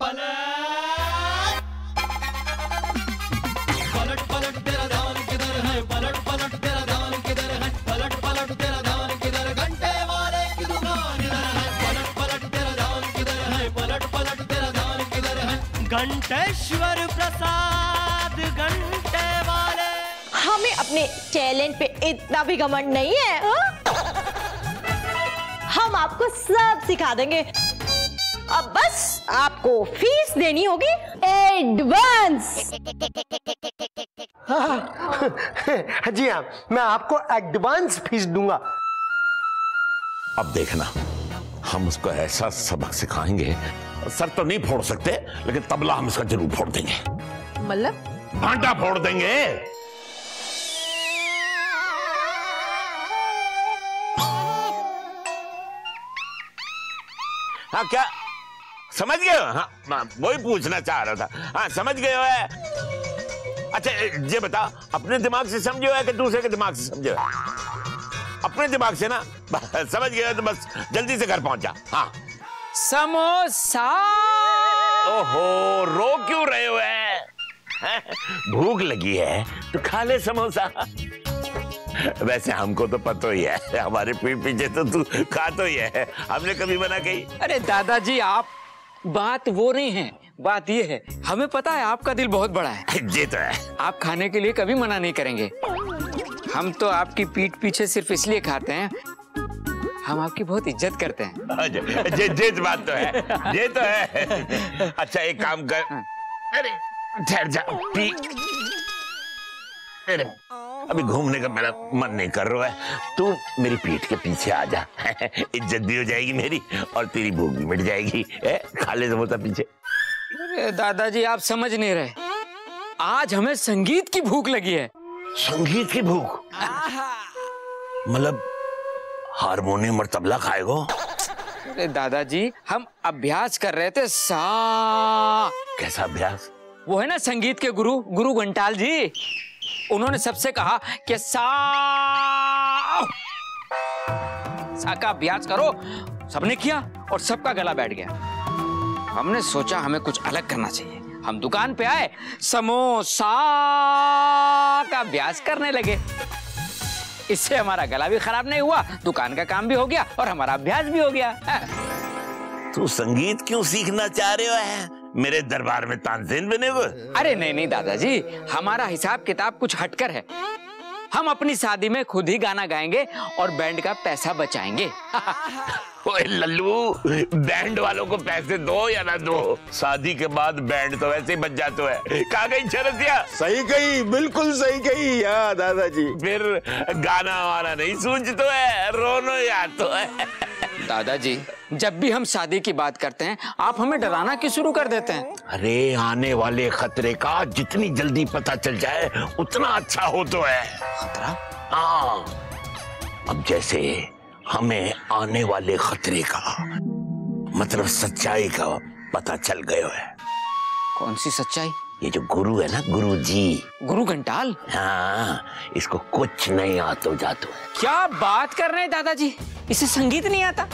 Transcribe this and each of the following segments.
पलट पलट तेरा ध्यान किधर है, पलट पलट तेरा ध्यान किधर है, पलट पलट तेरा ध्यान किधर, घंटे वाले की दुकान इधर है, पलट पलट तेरा ध्यान किधर है, पलट पलट तेरा ध्यान किधर है। घंटेश्वर प्रसाद घंटे वाले। हमें अपने टैलेंट पे इतना भी घमंड नहीं है, हा? हम आपको सब सिखा देंगे, अब बस आपको फीस देनी होगी एडवांस। जी हाँ, मैं आपको एडवांस फीस दूंगा। अब देखना, हम उसको ऐसा सबक सिखाएंगे, सर तो नहीं फोड़ सकते लेकिन तबला हम इसका जरूर फोड़ देंगे। मतलब भांटा फोड़ देंगे। हाँ क्या समझ गए हो? हाँ वही पूछना चाह रहा था। हाँ समझ गए हो है? अच्छा ये बता, अपने दिमाग से समझे हो है कि दूसरे के दिमाग से समझे हो? अपने दिमाग से ना। समझ गए हो तो बस जल्दी से घर पहुंच जा। हाँ समोसा। ओहो, रो क्यों रहे हो है? भूख लगी है तो खा ले समोसा। वैसे हमको तो पता ही है, हमारे पीठ पीछे तो तू खा तो ही है, हमने कभी मना कही? अरे दादाजी, आप बात वो नहीं है, बात ये है, हमें पता है आपका दिल बहुत बड़ा है। ये तो है। आप खाने के लिए कभी मना नहीं करेंगे। हम तो आपकी पीठ पीछे सिर्फ इसलिए खाते हैं, हम आपकी बहुत इज्जत करते हैं। ये बात तो है, ये तो है। अच्छा एक काम कर, अरे ठहर जा, पी। अरे अभी घूमने का मेरा मन नहीं कर रहा है, तू मेरी पीठ के पीछे आ जा। इज्जत भी हो जाएगी मेरी और तेरी भूख भी मिट जाएगी। खा ले समोसा पीछे। अरे दादाजी, आप समझ नहीं रहे, आज हमें संगीत की भूख लगी है। संगीत की भूख? मतलब हारमोनियम और तबला खाएगो? अरे दादाजी, हम अभ्यास कर रहे थे। सा। कैसा अभ्यास? वो है ना संगीत के गुरु, गुरु घंटाल जी, उन्होंने सबसे कहा कि सा का अभ्यास करो। सबने किया और सबका गला बैठ गया। हमने सोचा हमें कुछ अलग करना चाहिए। हम दुकान पे आए, समोसा का अभ्यास करने लगे। इससे हमारा गला भी खराब नहीं हुआ, दुकान का काम भी हो गया और हमारा अभ्यास भी हो गया। तू संगीत क्यों सीखना चाह रहे हो है? मेरे दरबार में तानसेन बने हुए? अरे नहीं नहीं दादाजी, हमारा हिसाब किताब कुछ हटकर है। हम अपनी शादी में खुद ही गाना गाएंगे और बैंड का पैसा बचाएंगे। ओए लल्लू, बैंड वालों को पैसे दो या ना दो, शादी के बाद बैंड तो वैसे ही बच जाते है। कहाँ गई चरसिया? सही कही, बिल्कुल सही कही यार दादाजी। फिर गाना वाना नहीं सूझतो है, रोनो याद तो है। दादाजी, जब भी हम शादी की बात करते हैं आप हमें डराना क्यों शुरू कर देते हैं? अरे आने वाले खतरे का जितनी जल्दी पता चल जाए उतना अच्छा हो तो है। खतरा? हाँ, अब जैसे हमें आने वाले खतरे का मतलब सच्चाई का पता चल गया है। कौन सी सच्चाई? ये जो गुरु है ना, गुरु जी, गुरु घंटाल। हाँ, इसको कुछ नहीं आता जाता है। क्या बात कर रहे हैं दादाजी, इसे संगीत नहीं आता?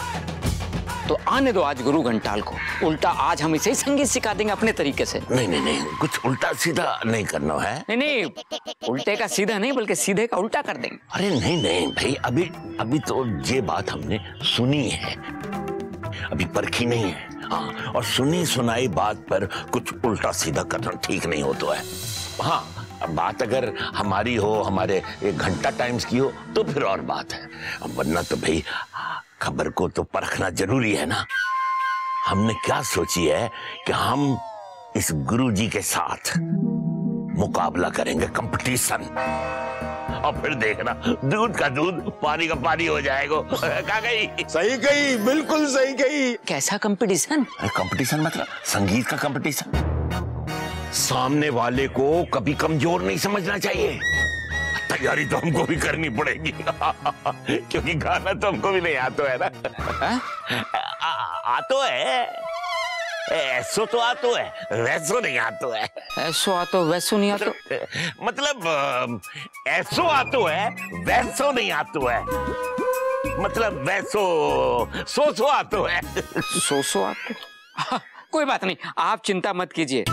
तो आने दो आज गुरु घंटाल को, उल्टा आज हम इसे ही संगीत सिखा देंगे अपने तरीके से। नहीं नहीं नहीं, कुछ उल्टा सीधा नहीं करना है। नहीं नहीं, उल्टे का सीधा नहीं बल्कि सीधे का उल्टा कर देंगे। अरे नहीं नहीं भाई, अभी तो ये बात हमने सुनी है, अभी परखी नहीं है। हाँ, और सुनी सुनाई बात पर कुछ उल्टा सीधा करना ठीक नहीं हो तो है। हाँ, बात अगर हमारी हो, हमारे 1 घंटा टाइम्स की हो तो फिर और बात है, वरना तो भाई खबर को तो परखना जरूरी है ना। हमने क्या सोची है कि हम इस गुरुजी के साथ मुकाबला करेंगे, कंपटीशन, और फिर देखना दूध का दूध पानी का पानी हो जाएगा। कहाँ गई? सही कही, बिल्कुल सही कही। कैसा कंपटीशन? कंपटीशन मतलब संगीत का कंपटीशन। सामने वाले को कभी कमजोर नहीं समझना चाहिए। तैयारी तो हमको भी करनी पड़ेगी क्योंकि गाना तो हमको भी नहीं आता है ना। आतो है, ऐसो तो आतो है, वैसो नहीं आतो है। ऐसो आतो वैसो नहीं आतो मतलब ऐसो आतो है, वैसो नहीं आतो है। मतलब वैसो सो आतो है। सो आतो? कोई बात नहीं, आप चिंता मत कीजिए।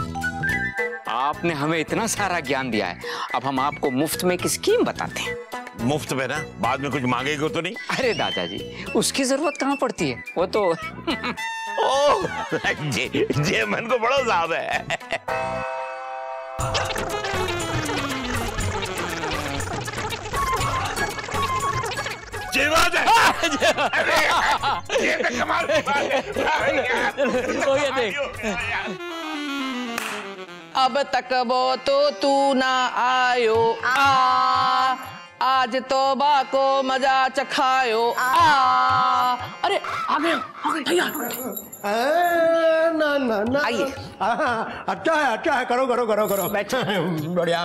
आपने हमें इतना सारा ज्ञान दिया है, अब हम आपको मुफ्त में एक स्कीम बताते हैं। मुफ्त में ना? बाद में कुछ मांगेगा तो नहीं? अरे दादाजी, उसकी जरूरत कहाँ पड़ती है, वो तो ओह, जे मन को बड़ा साहब है। ये बात है। अरे ये तो कमाल की बात है। अब तक वो तो तू ना आयो आज तौबा को मजा चखायो अरे आ गए भैया। ना ना ना, आइए। अच्छा है, करो करो करो करो, बढ़िया।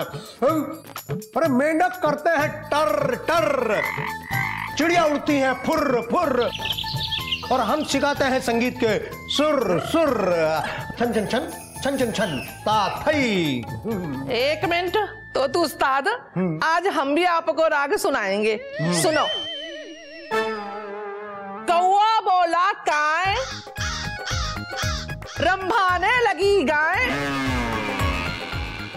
अरे मेंढक करते हैं टर टर, चिड़िया उड़ती हैं फुर फुर, और हम सिखाते हैं संगीत के सुर सुर, छन छन छन छन छन छन ता थई। एक मिनट, तो तू उस्ताद, आज हम भी आपको राग सुनाएंगे। सुनो। कौआ बोला काय, रंभाने लगी गाय,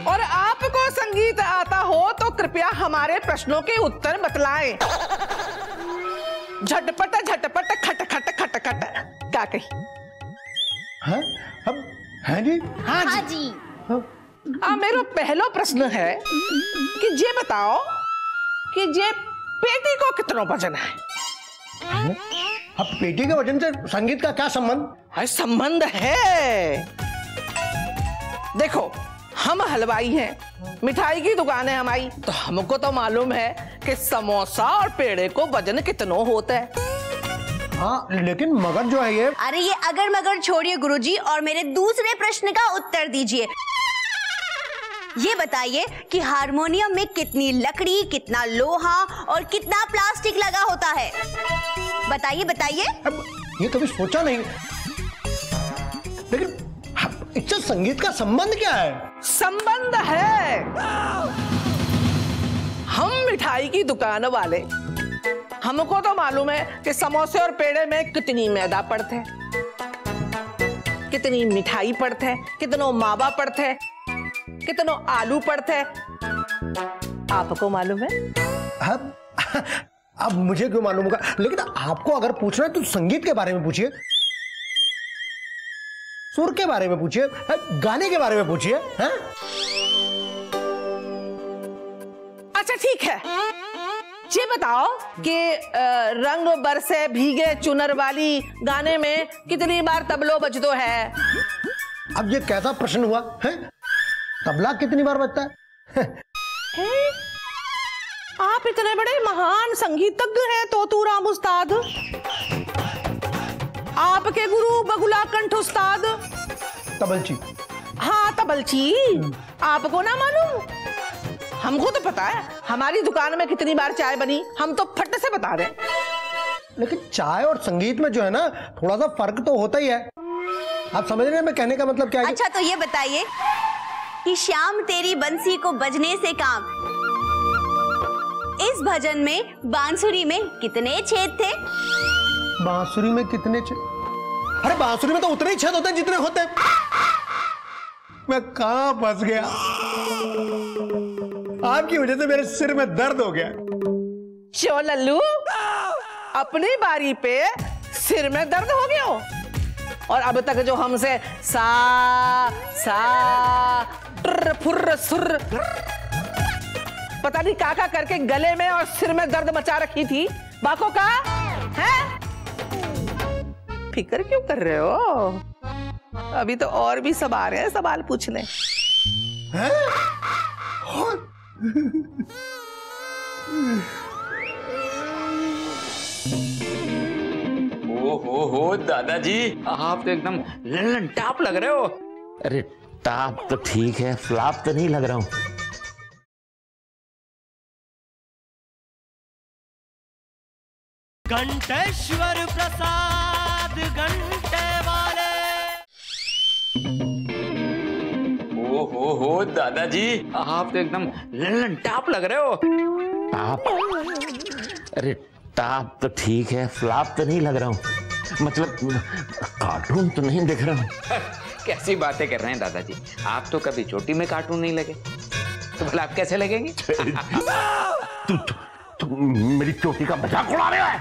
और आपको संगीत आता हो तो कृपया हमारे प्रश्नों के उत्तर बतलाएं। झटपट झटपट खट खट खट खट, क्या कही? हाँ? अब है जी? हाँ जी। मेरा पहला प्रश्न है कि ये बताओ कि ये पेटी को कितना वजन है? अब पेटी के वजन से संगीत का क्या संबंध? है संबंध है। देखो, हम हलवाई हैं, मिठाई की दुकान है हमारी, तो हमको तो मालूम है कि समोसा और पेड़े को वजन कितना होता है। हाँ, लेकिन मगर जो है ये। अरे ये अगर मगर छोड़िए गुरुजी, और मेरे दूसरे प्रश्न का उत्तर दीजिए। ये बताइए कि हारमोनियम में कितनी लकड़ी, कितना लोहा और कितना प्लास्टिक लगा होता है? बताइए बताइए। अब ये कभी सोचा नहीं, लेकिन इससे संगीत का संबंध क्या है? संबंध है। हम मिठाई की दुकान वाले, हमको तो मालूम है कि समोसे और पेड़े में कितनी मैदा पड़ता है, कितनी मिठाई पड़ता है, कितनो मावा पड़ता है, कितनो आलू पड़ता है। आपको मालूम है? अब मुझे क्यों मालूम होगा, लेकिन आपको अगर पूछना है तो संगीत के बारे में पूछिए, सुर के बारे में पूछिए, गाने के बारे में पूछिए। अच्छा ठीक है, ये बताओ कि रंग बरसे भीगे चुनर वाली गाने में कितनी बार तबलो बजतो है? अब ये कैसा प्रश्न हुआ है? तबला कितनी बार बजता है? आप इतने बड़े महान संगीतज्ञ हैं तोतूराम उस्ताद, आपके गुरु बगुला कंठ उस्ताद। तबलची। हाँ तबलची, आपको ना मालूम? हमको तो पता है, हमारी दुकान में कितनी बार चाय बनी हम तो फट से बता रहे। लेकिन चाय और संगीत में जो है ना, थोड़ा सा फर्क तो होता ही है। आप समझ रहे हैं मैं कहने का मतलब क्या है? अच्छा तो ये बताइए कि श्याम तेरी बंसी को बजने से काम, इस भजन में बांसुरी में कितने छेद थे? बांसुरी में कितने छेद? अरे बांसुरी में तो उतने ही छेद होते हैं जितने होते हैं। मैं कहां फंस गया? आपकी वजह से मेरे सिर में दर्द हो गया। चो लल्लू, अपनी बारी पे सिर में दर्द हो गया हो, और अब तक जो हमसे सा सा ट्र फुर सुर पता नहीं काका करके गले में और सिर में दर्द मचा रखी थी, बाको का है? फिक्र क्यों कर रहे हो? अभी तो और भी सब आ रहे हैं सवाल पूछने। ओहो दादाजी, आप तो एकदम ललन टाप लग रहे हो। अरे टाप तो ठीक है, फ्लॉप तो नहीं लग रहा हूं। घंटेश्वर प्रसाद घंटे वाले। ओहो दादाजी, आप तो एकदम ललन टाप लग रहे हो। टाप? अरे टाप तो ठीक है, फ्लॉप तो नहीं लग रहा हूं। मतलब कार्टून तो नहीं देख रहा हूँ। कैसी बातें कर रहे हैं दादाजी, आप तो कभी चोटी में कार्टून नहीं लगे, तो भला आप कैसे लगेंगे? तू मेरी चोटी का मजाक उड़ा रहा है।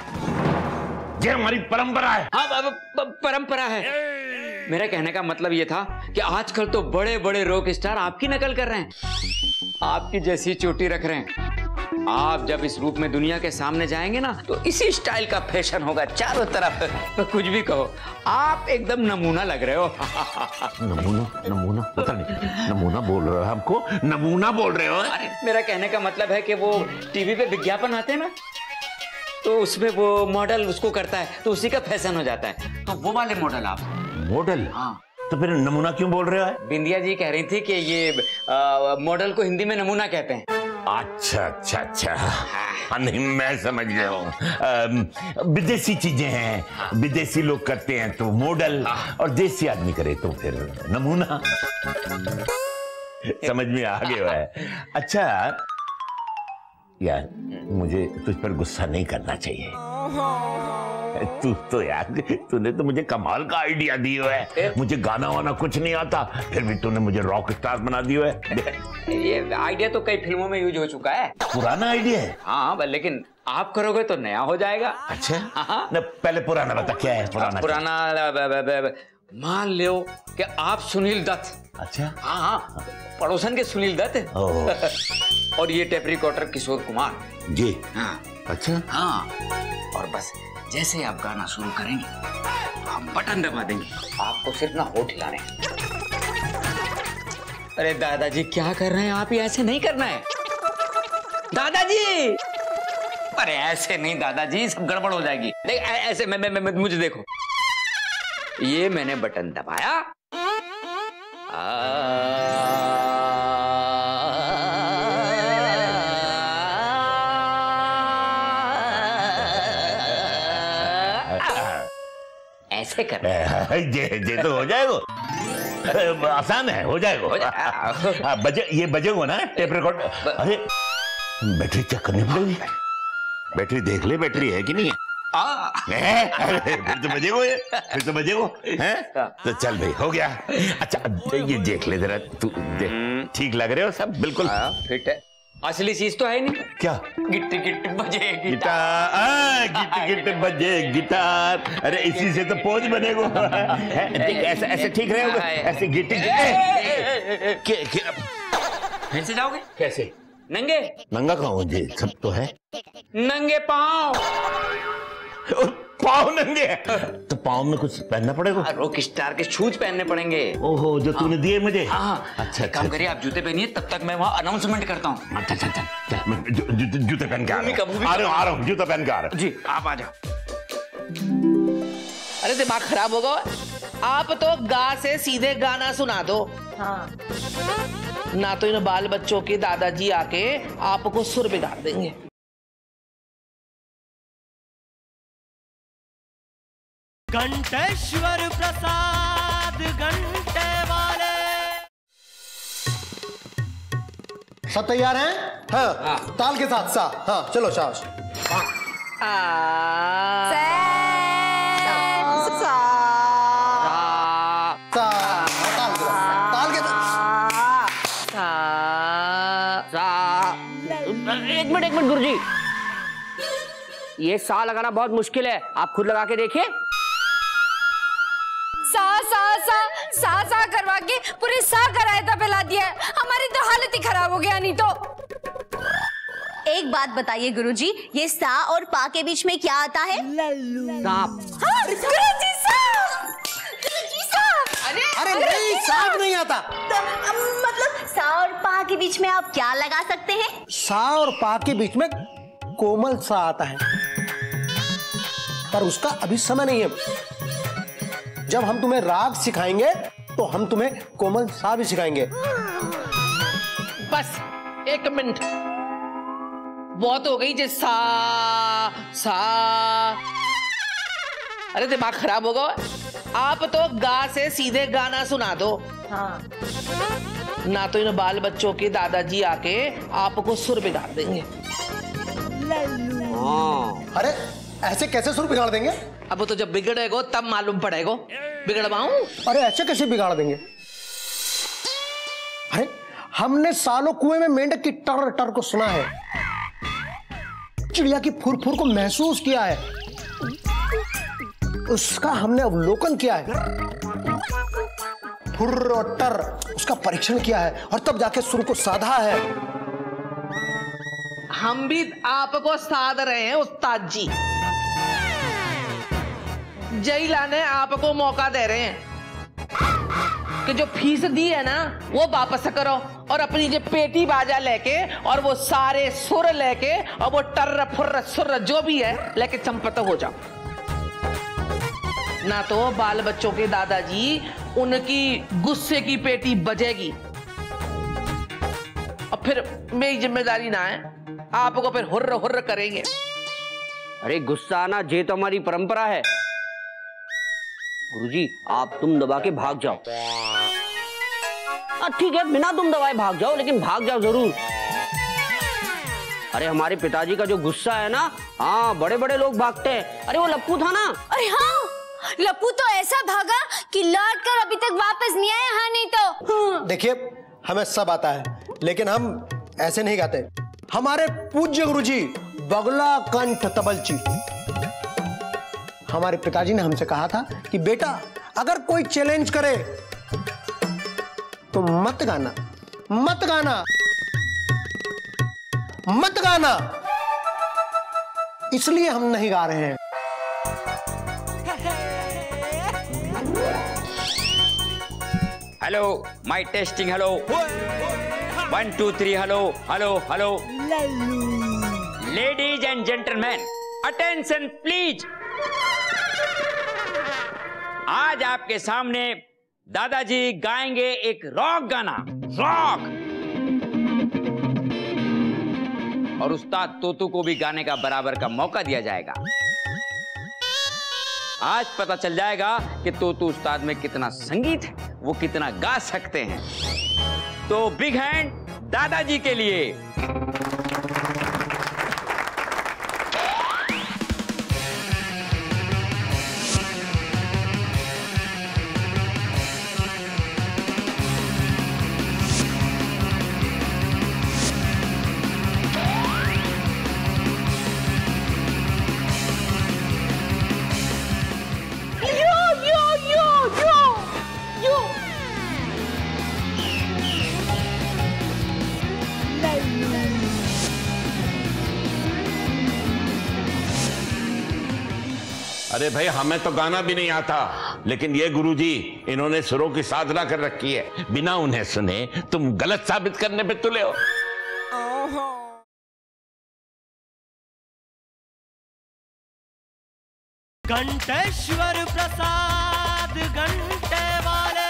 ये हमारी परंपरा है। हाँ परंपरा है। मेरा कहने का मतलब ये था कि आजकल तो बड़े बड़े रॉक स्टार आपकी नकल कर रहे हैं, आपकी जैसी चोटी रख रहे हैं। आप जब इस रूप में दुनिया के सामने जाएंगे ना, तो इसी स्टाइल का फैशन होगा चारों तरफ। तो कुछ भी कहो, आप एकदम नमूना लग रहे हो। नमूना पता नहीं, नमूना बोल रहे हो हमको, नमूना बोल रहे हो। अरे मेरा कहने का मतलब है कि वो टीवी पे विज्ञापन आते हैं ना, तो उसमें वो मॉडल उसको करता है, तो उसी का फैशन हो जाता है, तो वो वाले मॉडल आप। मॉडल? हाँ। तो फिर नमूना क्यों बोल रहे हो? बिंदिया जी कह रही थी कि ये मॉडल को हिंदी में नमूना कहते हैं। अच्छा। हाँ, नहीं मैं समझ गया हूँ। विदेशी चीजें हैं, विदेशी लोग करते हैं तो मॉडल, और देसी आदमी करे तो फिर नमूना। समझ में आ गया है। अच्छा यार, मुझे तुझ पर गुस्सा नहीं करना चाहिए। तू तो यार, तूने तो मुझे कमाल का आइडिया दिया है। मुझे गाना वाना कुछ नहीं आता, फिर भी तूने मुझे रॉक स्टार बना दिया है। ये आइडिया तो कई फिल्मों में यूज हो चुका है। पुराना आइडिया है? हाँ, लेकिन आप करोगे तो नया हो जाएगा। अच्छा, हाँ। न, पहले पुराना बता, क्या है पुराना? मान लो कि आप सुनील दत्त। अच्छा। हाँ, पड़ोसन के सुनील दत्त। और ये टेप रिकॉर्डर किशोर कुमार जी। हाँ। अच्छा। हाँ, और बस जैसे आप गाना शुरू करेंगे तो हम बटन दबा देंगे, आपको सिर्फ ना होठ हिलाने। अरे दादाजी क्या कर रहे हैं आप? ये ऐसे नहीं करना है दादाजी। अरे ऐसे नहीं दादाजी, सब गड़बड़ हो जाएगी। देख ऐसे मुझे देखो, ये मैंने बटन दबाया, ऐसे कर। ये तो हो जाएगा, आसान है, हो जाएगा। बजे ये बजेगा ना टेप रिकॉर्ड। अरे बैटरी चेक करनी पड़ेगी, बैटरी देख ले, बैटरी है कि नहीं है। फिर तो बजेगो हैं? तो चल भाई, हो गया। अच्छा ये देख ले जरा, तू देख, ठीक लग रहे हो सब? बिल्कुल फिट है। असली चीज तो है नहीं। क्या? गिट गिट बजे गिटार, गिट गिट बजे गिटार। अरे इसी से तो पोज बनेगा। देख ऐसे ऐसे ठीक रहेगा, ऐसे गिट। कैसे जाओगे? कैसे? नंगे? नंगा कहाँ हो? जी सब तो है। नंगे पाँव। पाँव नंगे? तो पाँव में कुछ पहनना पड़ेगा? रॉक स्टार के शूज पहनने पड़ेंगे। ओहो, जो तूने दिए मुझे। हाँ। अच्छा, काम करिए, आप जूते पहनिए, तब तक मैं वहाँ अनाउंसमेंट करता हूँ। अच्छा, मैं जूते पहन के आ रहा हूँ, जूता पहन के आ रहा हूँ। जी आप आ जाओ। अरे दिमाग खराब होगा, आप तो गा से सीधे गाना सुना दो। हाँ। ना तो इन बाल बच्चों के दादाजी आके आपको सुर बिगाड़ देंगे। घंटेश्वर प्रसाद घंटे वाले। सब तैयार हैं? हाँ। ताल के साथ सा। हाँ चलो शाबाश। एक मिनट गुरुजी, ये सा लगाना बहुत मुश्किल है, आप खुद लगा के देखिए। सा करवा के पूरे सा करायता फैला दिया है, हमारी तो हालत ही खराब हो गया। नहीं तो एक बात बताइए गुरुजी, ये सा और पा के बीच में क्या आता है? सांप। हाँ, गुरुजी सांप। अरे नहीं, सांप नहीं आता। तो मतलब सा और पा के बीच में आप क्या लगा सकते हैं? सा और पा के बीच में कोमल सा आता है, पर उसका अभी समय नहीं है। जब हम तुम्हें राग सिखाएंगे तो हम तुम्हें कोमल सा भी सिखाएंगे। बस एक मिनट, बहुत हो गई जे सा। अरे दिमाग खराब होगा, आप तो गा से सीधे गाना सुना दो। हाँ। ना तो इन बाल बच्चों के दादाजी आके आपको सुर बिगाड़ देंगे। अरे ऐसे कैसे सुर बिगाड़ देंगे? अब तो जब बिगड़ेगो तब मालूम पड़ेगो। बिगड़वाऊं? अरे ऐसे कैसे बिगाड़ देंगे? अरे हमने सालों कुएं में मेंढक की टर टर को सुना है, चिड़िया की फुर फुर को महसूस किया है, उसका हमने अवलोकन किया है, फुर और टर उसका परीक्षण किया है और तब जाके सुर को साधा है। हम भी आपको साध रहे हैं उस्ताद जी। जय लाने आपको मौका दे रहे हैं कि जो फीस दी है ना वो वापस करो और अपनी जो पेटी बाजा लेके और वो सारे सुर लेके और वो टर्र फुर्र सुर जो भी है लेके चंपत हो जाओ। ना तो बाल बच्चों के दादाजी उनकी गुस्से की पेटी बजेगी और फिर मेरी जिम्मेदारी ना है, आपको फिर हुर्र हुर्र करेंगे। अरे गुस्सा आना ये तो हमारी परंपरा है गुरुजी, आप तुम दबा के भाग जाओ। ठीक है, बिना तुम दबाए भाग जाओ, लेकिन भाग जाओ जरूर। अरे हमारे पिताजी का जो गुस्सा है ना, हाँ बड़े बड़े लोग भागते हैं। अरे वो लप्पू था ना। अरे हाँ, लप्पू तो ऐसा भागा कि लौट कर अभी तक वापस नहीं आया। हाँ नहीं तो देखिए हमें सब आता है, लेकिन हम ऐसे नहीं गाते। हमारे पूज्य गुरुजी बगला कंठ तबलची, हमारे पिताजी ने हमसे कहा था कि बेटा अगर कोई चैलेंज करे तो मत गाना, मत गाना, मत गाना। इसलिए हम नहीं गा रहे हैं। Hello mic testing, hello 1 2 3 hello hello hello. Ladies and gentleman attention please. आज आपके सामने दादाजी गाएंगे एक रॉक गाना, रॉक। और उस्ताद तोतू को भी गाने का बराबर का मौका दिया जाएगा। आज पता चल जाएगा कि तोतू उस्ताद में कितना संगीत है, वो कितना गा सकते हैं। तो बिग हैंड दादाजी के लिए। अरे भाई हमें तो गाना भी नहीं आता, लेकिन ये गुरुजी इन्होंने सुरों की साधना कर रखी है, बिना उन्हें सुने तुम गलत साबित करने पे तुले हो। घंटेश्वर प्रसाद घंटे वाले।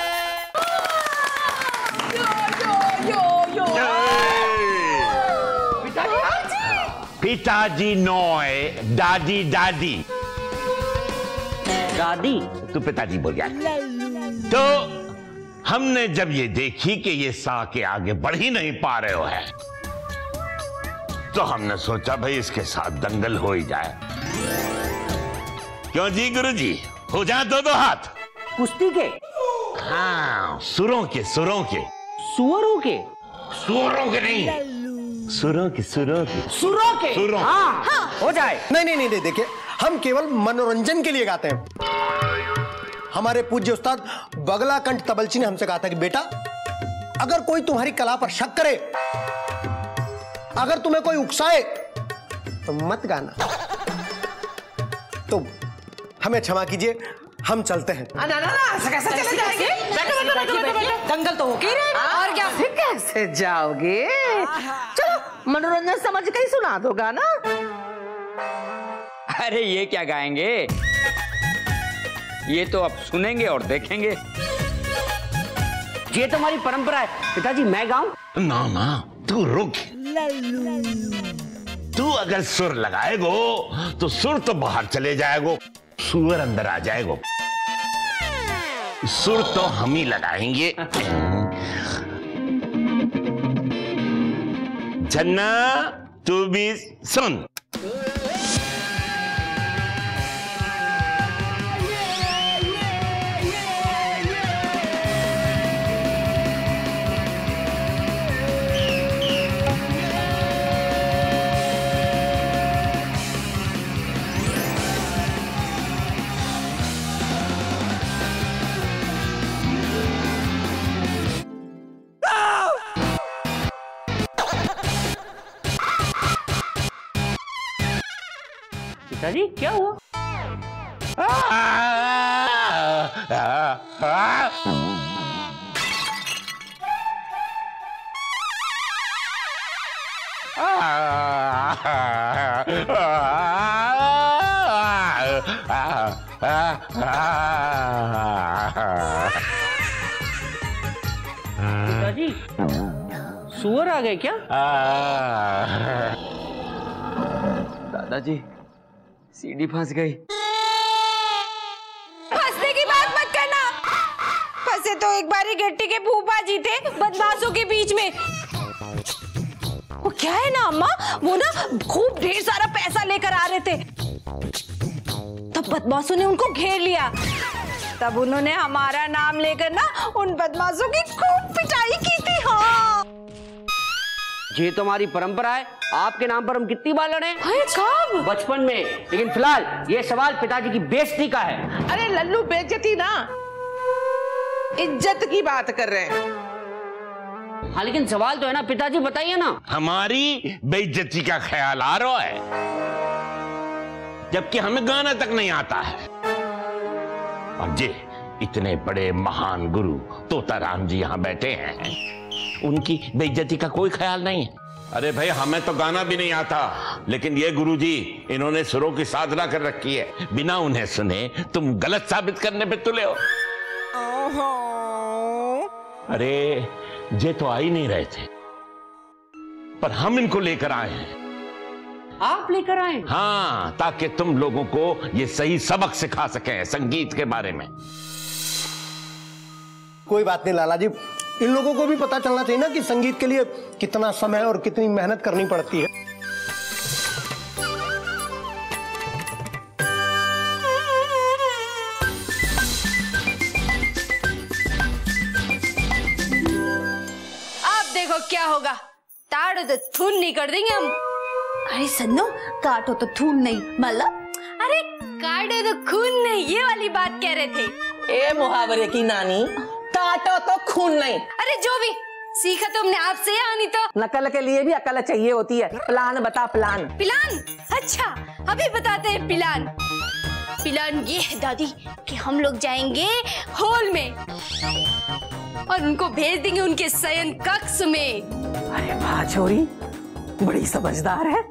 पिताजी नोए, दादी दादी। दादी तू पिताजी बोल गया। तो हमने जब ये देखी कि ये सा के आगे बढ़ ही नहीं पा रहे हो है, तो हमने सोचा भाई इसके साथ दंगल हो ही जाए। क्यों जी गुरुजी, हो जाए दो दो हाथ कुश्ती के? हाँ, सुरों के, सुरों के, सुअरों के? सुरों के नहीं, सुरों के, सुरों के, सुरों के? सुरों। हाँ, हाँ हो जाए। नहीं नहीं नहीं, देखिए हम केवल मनोरंजन के लिए गाते हैं। हमारे पूज्य उस्ताद बगला कंठ तबलची ने हमसे कहा था कि बेटा अगर कोई तुम्हारी कला पर शक करे, अगर तुम्हें कोई उकसाए तो मत गाना। तो हमें क्षमा कीजिए, हम चलते हैं। ना ना ना, ऐसा कैसे चले जाएंगे? बैठो, दंगल तो होगी और क्या? फिर कैसे जाओगे? चलो मनोरंजन समझ के ही सुना दो गाना। अरे ये क्या गाएंगे, ये तो अब सुनेंगे और देखेंगे। ये तो हमारी परंपरा है। पिताजी मैं गाऊं? ना ना, तू रुक। तू अगर सुर लगाएगो तो सुर तो बाहर चले जाएगो, सुर अंदर आ जाएगो। सुर तो हम ही लगाएंगे। जन्ना तू भी सुन। पिताजी क्या हुआ? पिताजी सुअर आ गए क्या? दादाजी सीढ़ी फंस गई। फंसने की बात मत करना। फंसे तो एक बार ही गट्टी के फूफा जी थे बदमाशों के बीच में। वो क्या है ना अम्मा, वो ना खूब ढेर सारा पैसा लेकर आ रहे थे, तब बदमाशों ने उनको घेर लिया। तब उन्होंने हमारा नाम लेकर ना उन बदमाशों की खूब पिटाई की थी। हाँ, ये तो हमारी परंपरा है। आपके नाम पर हम कितनी बार लड़े? कब? बचपन में। लेकिन फिलहाल ये सवाल पिताजी की बेइज्जती का है। अरे लल्लू, बेइज्जती ना, इज्जत की बात कर रहे हैं। हाँ लेकिन सवाल तो है ना पिताजी, बताइए ना। हमारी बेइज्जती का ख्याल आ रहा है, जबकि हमें गाना तक नहीं आता है। और जी इतने बड़े महान गुरु तोताराम जी यहाँ बैठे हैं, उनकी बेइज्जती का कोई ख्याल नहीं है। अरे भाई, हमें तो गाना भी नहीं आता, लेकिन ये गुरुजी इन्होंने सुरों की साधना कर रखी है। बिना उन्हें सुने तुम गलत साबित करने पे तुले हो। अरे ये तो आ ही नहीं रहे थे, पर हम इनको लेकर आए हैं। आप लेकर आए? हाँ, ताकि तुम लोगों को ये सही सबक सिखा सकें संगीत के बारे में। कोई बात नहीं लाला जी, इन लोगों को भी पता चलना चाहिए ना कि संगीत के लिए कितना समय और कितनी मेहनत करनी पड़ती है। अब देखो क्या होगा। ताड़ो तो थून नहीं कर देंगे हम। अरे सन्नो, काटो तो थून नहीं, मतलब अरे काटो तो खून नहीं, ये वाली बात कह रहे थे। ए मुहावरे की नानी, काटो तो खून नहीं। अरे जो भी सीखा तो हमने आपसे, नहीं तो नकल के लिए भी अकल चाहिए होती है। प्लान बता, प्लान। प्लान? अच्छा अभी बताते हैं प्लान। प्लान ये है दादी कि हम लोग जाएंगे हॉल में और उनको भेज देंगे उनके शयन कक्ष में। अरे वाह छोरी, बड़ी समझदार है।